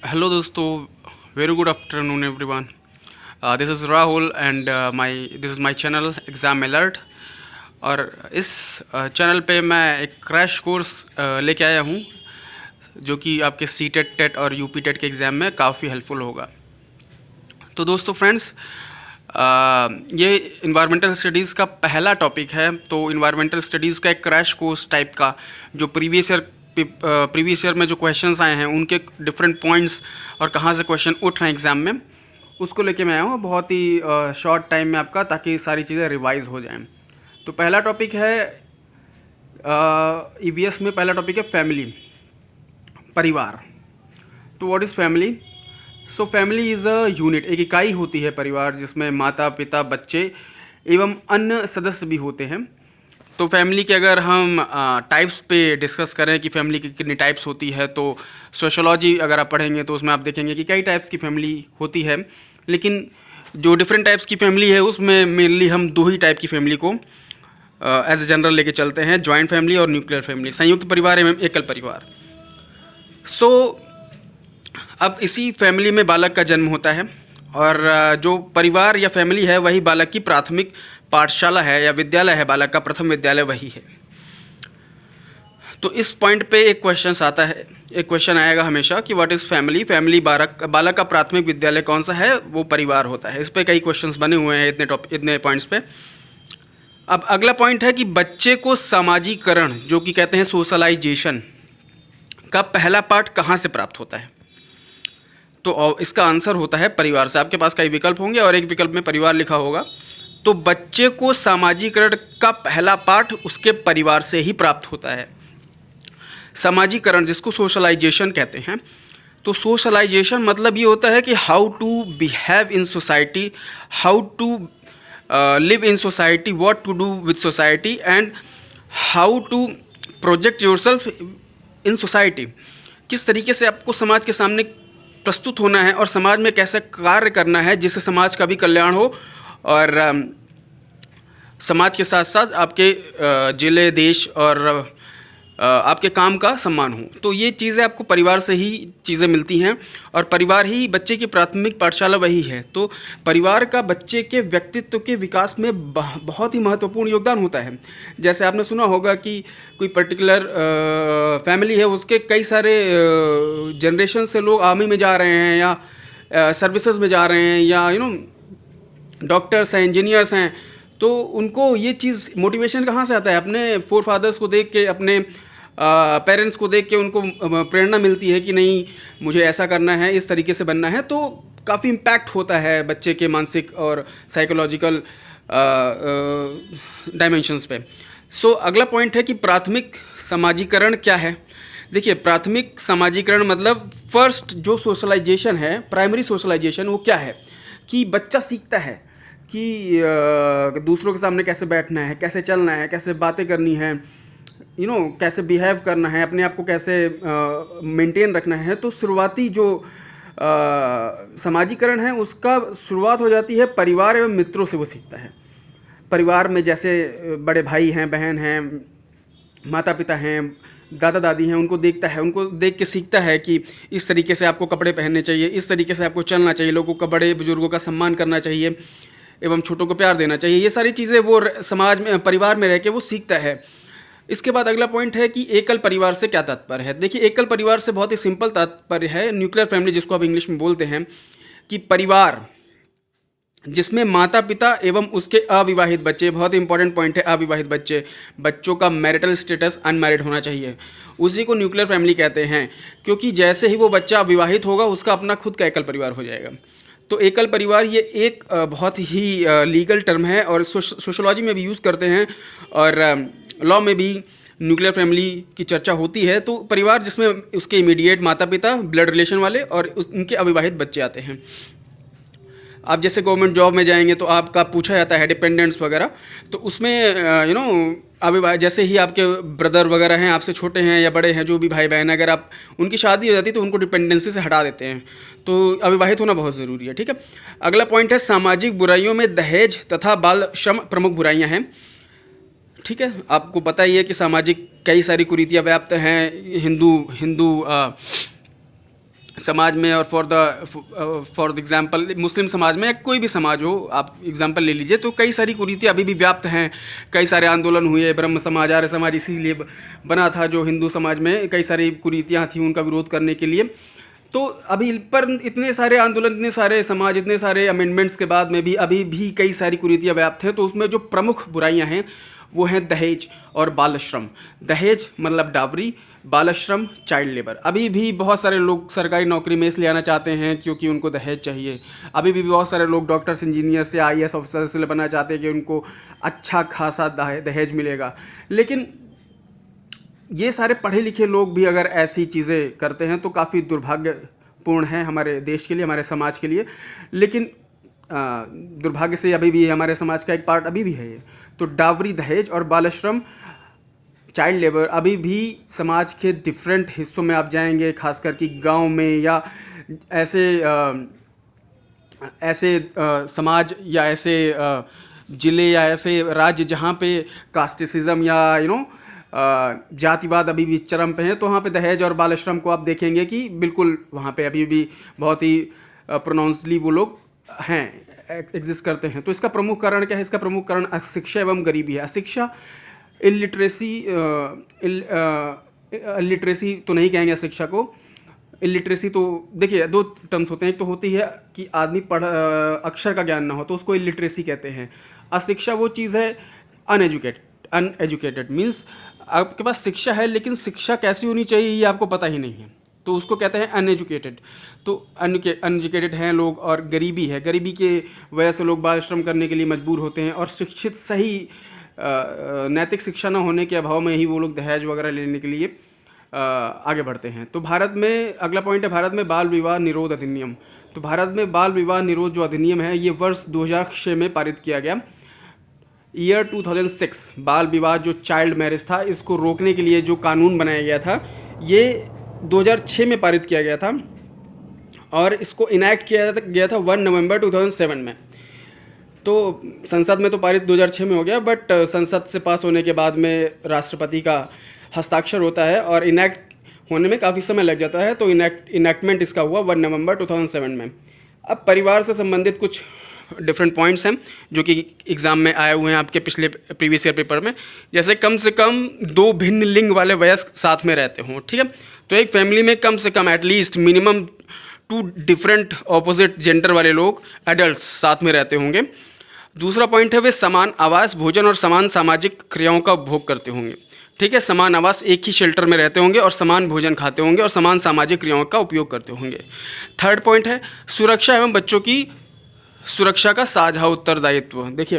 Hello दोस्तों, very good afternoon everyone. This is Rahul and this is my channel exam alert. और इस channel पे मैं एक क्रैश कोर्स लेके आया हूँ जो कि आपके सी टेट टेट और यूपी टेट के एग्ज़ाम में काफ़ी हेल्पफुल होगा। तो दोस्तों फ्रेंड्स, ये इन्वायरमेंटल स्टडीज़ का पहला टॉपिक है। तो इन्वायरमेंटल स्टडीज़ का एक क्रैश कोर्स टाइप का जो प्रीवियस ईयर में जो क्वेश्चंस आए हैं उनके डिफरेंट पॉइंट्स और कहाँ से क्वेश्चन उठ रहे हैं एग्ज़ाम में, उसको लेके मैं आया हूँ बहुत ही शॉर्ट टाइम में आपका, ताकि सारी चीज़ें रिवाइज हो जाएं। तो पहला टॉपिक है ईवीएस में पहला टॉपिक है फैमिली, परिवार। तो what is family? So family is a unit, एक इकाई होती है परिवार, जिसमें माता पिता बच्चे एवं अन्य सदस्य भी होते हैं। तो फैमिली के अगर हम टाइप्स पे डिस्कस करें कि फैमिली की कितनी टाइप्स होती है, तो सोशोलॉजी अगर आप पढ़ेंगे तो उसमें आप देखेंगे कि कई टाइप्स की फैमिली होती है। लेकिन जो डिफरेंट टाइप्स की फैमिली है उसमें मेनली हम दो ही टाइप की फैमिली को एज ए जनरल लेके चलते हैं, जॉइंट फैमिली और न्यूक्लियर फैमिली, संयुक्त परिवार एवं एकल परिवार। सो अब इसी फैमिली में बालक का जन्म होता है, और जो परिवार या फैमिली है वही बालक की प्राथमिक पाठशाला है या विद्यालय है, बालक का प्रथम विद्यालय वही है। तो इस पॉइंट पे एक क्वेश्चन आता है, एक क्वेश्चन आएगा हमेशा कि व्हाट इज़ फैमिली। फैमिली बालक का प्राथमिक विद्यालय कौन सा है? वो परिवार होता है। इस पे कई क्वेश्चंस बने हुए हैं इतने पॉइंट्स पे। अब अगला पॉइंट है कि बच्चे को सामाजिकरण, जो कि कहते हैं सोशलाइजेशन, का पहला पाठ कहाँ से प्राप्त होता है? तो इसका आंसर होता है परिवार से। आपके पास कई विकल्प होंगे और एक विकल्प में परिवार लिखा होगा। तो बच्चे को सामाजिकरण का पहला पाठ उसके परिवार से ही प्राप्त होता है। सामाजिकरण, जिसको सोशलाइजेशन कहते हैं। तो सोशलाइजेशन मतलब ये होता है कि how to behave in society, how to live in society, what to do with society and how to project yourself in society. किस तरीके से आपको समाज के सामने प्रस्तुत होना है और समाज में कैसे कार्य करना है जिससे समाज का भी कल्याण हो और समाज के साथ साथ आपके जिले, देश और आपके काम का सम्मान हो। तो ये चीज़ें आपको परिवार से ही चीज़ें मिलती हैं, और परिवार ही बच्चे की प्राथमिक पाठशाला वही है। तो परिवार का बच्चे के व्यक्तित्व के विकास में बहुत ही महत्वपूर्ण योगदान होता है। जैसे आपने सुना होगा कि कोई पर्टिकुलर फैमिली है, उसके कई सारे जनरेशन से लोग आर्मी में जा रहे हैं या सर्विसेज में जा रहे हैं, या डॉक्टर्स हैं, इंजीनियर्स हैं। तो उनको ये चीज़ मोटिवेशन कहाँ से आता है? अपने फोर फादर्स को देख के, अपने पेरेंट्स को देख के उनको प्रेरणा मिलती है कि नहीं, मुझे ऐसा करना है, इस तरीके से बनना है। तो काफ़ी इम्पैक्ट होता है बच्चे के मानसिक और साइकोलॉजिकल डायमेंशंस पे। सो अगला पॉइंट है कि प्राथमिक समाजीकरण क्या है। देखिए, प्राथमिक समाजीकरण मतलब फर्स्ट जो सोशलाइजेशन है, प्राइमरी सोशलाइजेशन, वो क्या है कि बच्चा सीखता है कि दूसरों के सामने कैसे बैठना है, कैसे चलना है, कैसे बातें करनी है, कैसे बिहेव करना है, अपने आप को कैसे मेंटेन रखना है। तो शुरुआती जो समाजीकरण है उसका शुरुआत हो जाती है परिवार एवं मित्रों से। वो सीखता है परिवार में, जैसे बड़े भाई हैं, बहन हैं, माता पिता हैं, दादा दादी हैं, उनको देखता है, उनको देख के सीखता है कि इस तरीके से आपको कपड़े पहनने चाहिए, इस तरीके से आपको चलना चाहिए, लोगों का, बड़े बुजुर्गों का सम्मान करना चाहिए एवं छोटों को प्यार देना चाहिए। ये सारी चीज़ें वो समाज में, परिवार में रह के वो सीखता है। इसके बाद अगला पॉइंट है कि एकल परिवार से क्या तात्पर्य है। देखिए, एकल परिवार से बहुत ही सिंपल तात्पर्य है, न्यूक्लियर फैमिली जिसको आप इंग्लिश में बोलते हैं, कि परिवार जिसमें माता पिता एवं उसके अविवाहित बच्चे, बहुत ही इंपॉर्टेंट पॉइंट है, अविवाहित बच्चे, बच्चों का मैरिटल स्टेटस अनमैरिड होना चाहिए, उसी को न्यूक्लियर फैमिली कहते हैं। क्योंकि जैसे ही वो बच्चा अविवाहित होगा उसका अपना खुद का एकल परिवार हो जाएगा। तो एकल परिवार ये एक बहुत ही लीगल टर्म है और सोशोलॉजी में भी यूज़ करते हैं, और लॉ में भी न्यूक्लियर फैमिली की चर्चा होती है। तो परिवार जिसमें उसके इमीडिएट माता पिता, ब्लड रिलेशन वाले, और उनके अविवाहित बच्चे आते हैं। आप जैसे गवर्नमेंट जॉब में जाएंगे तो आपका पूछा जाता है डिपेंडेंट्स वगैरह, तो उसमें अविवाहित, जैसे ही आपके ब्रदर वगैरह हैं, आपसे छोटे हैं या बड़े हैं, जो भी भाई बहन, अगर आप उनकी शादी हो जाती है तो उनको डिपेंडेंसी से हटा देते हैं। तो अविवाहित होना बहुत ज़रूरी है। ठीक है, अगला पॉइंट है सामाजिक बुराइयों में दहेज तथा बाल श्रम प्रमुख बुराइयां हैं। ठीक है, आपको पता ही है कि सामाजिक कई सारी कुरीतियाँ व्याप्त हैं। हिंदू समाज में, और फॉर द एग्जांपल मुस्लिम समाज में या कोई भी समाज हो, आप एग्जांपल ले लीजिए, तो कई सारी कुरीतियाँ अभी भी व्याप्त हैं। कई सारे आंदोलन हुए, ब्रह्म समाज, आर्य समाज इसीलिए बना था, जो हिंदू समाज में कई सारी कुरीतियाँ थी उनका विरोध करने के लिए। तो अभी पर इतने सारे आंदोलन, इतने सारे समाज, इतने सारे अमेंडमेंट्स के बाद में भी अभी भी कई सारी कुरीतियाँ व्याप्त हैं। तो उसमें जो प्रमुख बुराइयाँ हैं वो हैं दहेज और बाल श्रम। दहेज मतलब डावरी, बाल श्रम चाइल्ड लेबर। अभी भी बहुत सारे लोग सरकारी नौकरी में इसलिए आना चाहते हैं क्योंकि उनको दहेज चाहिए। अभी भी बहुत सारे लोग डॉक्टर्स, इंजीनियर से, IAS ऑफिसर से बनना चाहते हैं कि उनको अच्छा खासा दहेज मिलेगा। लेकिन ये सारे पढ़े लिखे लोग भी अगर ऐसी चीज़ें करते हैं तो काफ़ी दुर्भाग्यपूर्ण है हमारे देश के लिए, हमारे समाज के लिए। लेकिन दुर्भाग्य से अभी भी हमारे समाज का एक पार्ट अभी भी है ये। तो डावरी, दहेज और बाल श्रम, चाइल्ड लेबर अभी भी समाज के डिफरेंट हिस्सों में आप जाएंगे, खासकर कि गांव में या ऐसे समाज या ऐसे ज़िले या ऐसे राज्य जहाँ पे कास्टिसिज्म या जातिवाद अभी भी चरम पे है, तो वहाँ पे दहेज और बाल श्रम को आप देखेंगे कि बिल्कुल वहाँ पे अभी भी बहुत ही प्रोनाउंसली वो लोग हैं, एग्जिस्ट करते हैं। तो इसका प्रमुख कारण क्या है? इसका प्रमुख कारण अशिक्षा एवं गरीबी है। अशिक्षा, इलिटरेसी तो नहीं कहेंगे शिक्षा को। इलिटरेसी तो देखिए दो टर्म्स होते हैं, एक तो होती है कि आदमी अक्षर का ज्ञान ना हो तो उसको इलिटरेसी कहते हैं। अशिक्षा वो चीज़ है, अनएजुकेटेड मीन्स आपके पास शिक्षा है लेकिन शिक्षा कैसी होनी चाहिए ये आपको पता ही नहीं है, तो उसको कहते हैं अनएजुकेटेड। तो अनएजुकेटेड हैं लोग, और गरीबी है, गरीबी के वजह से लोग बाल श्रम करने के लिए मजबूर होते हैं, और शिक्षित सही नैतिक शिक्षा न होने के अभाव में ही वो लोग दहेज वगैरह लेने के लिए आगे बढ़ते हैं। तो भारत में अगला पॉइंट है, भारत में बाल विवाह निरोध अधिनियम। तो भारत में बाल विवाह निरोध जो अधिनियम है ये वर्ष 2006 में पारित किया गया। ईयर 2006 बाल विवाह जो चाइल्ड मैरिज था इसको रोकने के लिए जो कानून बनाया गया था ये 2006 में पारित किया गया था, और इसको इनैक्ट किया गया था 1 नवंबर 2007 में। तो संसद में तो पारित 2006 में हो गया, बट संसद से पास होने के बाद में राष्ट्रपति का हस्ताक्षर होता है और इनैक्ट होने में काफ़ी समय लग जाता है। तो इनैक्टमेंट इसका हुआ 1 नवंबर 2007 में। अब परिवार से संबंधित कुछ डिफरेंट पॉइंट्स हैं जो कि एग्ज़ाम में आए हुए हैं आपके पिछले प्रीवियस ईयर पेपर में, जैसे कम से कम 2 भिन्न लिंग वाले वयस्क साथ में रहते हों, ठीक है। तो एक फैमिली में कम से कम at least minimum 2 different opposite gender वाले लोग एडल्ट साथ में रहते होंगे। दूसरा पॉइंट है वे समान आवास, भोजन और समान सामाजिक क्रियाओं का उपभोग करते होंगे, ठीक है। समान आवास, एक ही शेल्टर में रहते होंगे और समान भोजन खाते होंगे और समान सामाजिक क्रियाओं का उपयोग करते होंगे। थर्ड पॉइंट है सुरक्षा एवं बच्चों की सुरक्षा का साझा उत्तरदायित्व। देखिए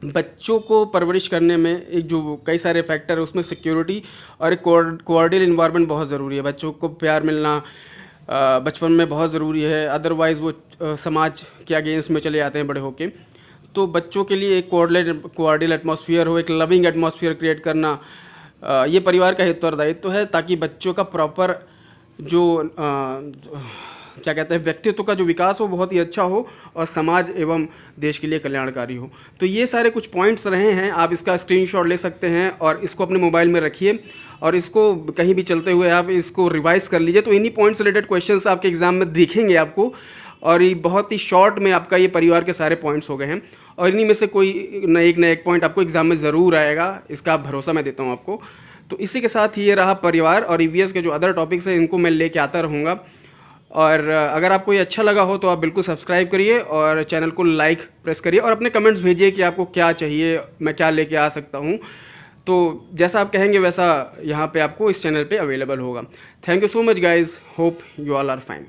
बच्चों को परवरिश करने में एक जो कई सारे फैक्टर है उसमें सिक्योरिटी और एक कोऑर्डिनेट इन्वायरमेंट बहुत ज़रूरी है। बच्चों को प्यार मिलना बचपन में बहुत ज़रूरी है, अदरवाइज़ वो समाज के अगेंस्ट में चले जाते हैं बड़े होके। तो बच्चों के लिए एक कोऑर्डिनेट एटमॉस्फेयर हो, एक लविंग एटमॉस्फेयर क्रिएट करना ये परिवार का उत्तरदायित्व है, ताकि बच्चों का प्रॉपर जो क्या कहते हैं व्यक्तित्व का जो विकास हो बहुत ही अच्छा हो और समाज एवं देश के लिए कल्याणकारी हो। तो ये सारे कुछ पॉइंट्स रहे हैं, आप इसका स्क्रीनशॉट ले सकते हैं और इसको अपने मोबाइल में रखिए और इसको कहीं भी चलते हुए आप इसको रिवाइज कर लीजिए। तो इन्हीं पॉइंट्स रिलेटेड क्वेश्चंस आपके एग्जाम में दिखेंगे आपको, और ये बहुत ही शॉर्ट में आपका ये परिवार के सारे पॉइंट्स हो गए हैं, और इन्हीं में से कोई न एक पॉइंट आपको एग्जाम में ज़रूर आएगा, इसका भरोसा मैं देता हूँ आपको। तो इसी के साथ ये रहा परिवार, और EVS के जो अदर टॉपिक्स हैं इनको मैं लेके आता रहूँगा। और अगर आपको ये अच्छा लगा हो तो आप बिल्कुल सब्सक्राइब करिए और चैनल को लाइक प्रेस करिए और अपने कमेंट्स भेजिए कि आपको क्या चाहिए, मैं क्या लेके आ सकता हूँ। तो जैसा आप कहेंगे वैसा यहाँ पे आपको इस चैनल पे अवेलेबल होगा। Thank you so much guys, hope you all are fine.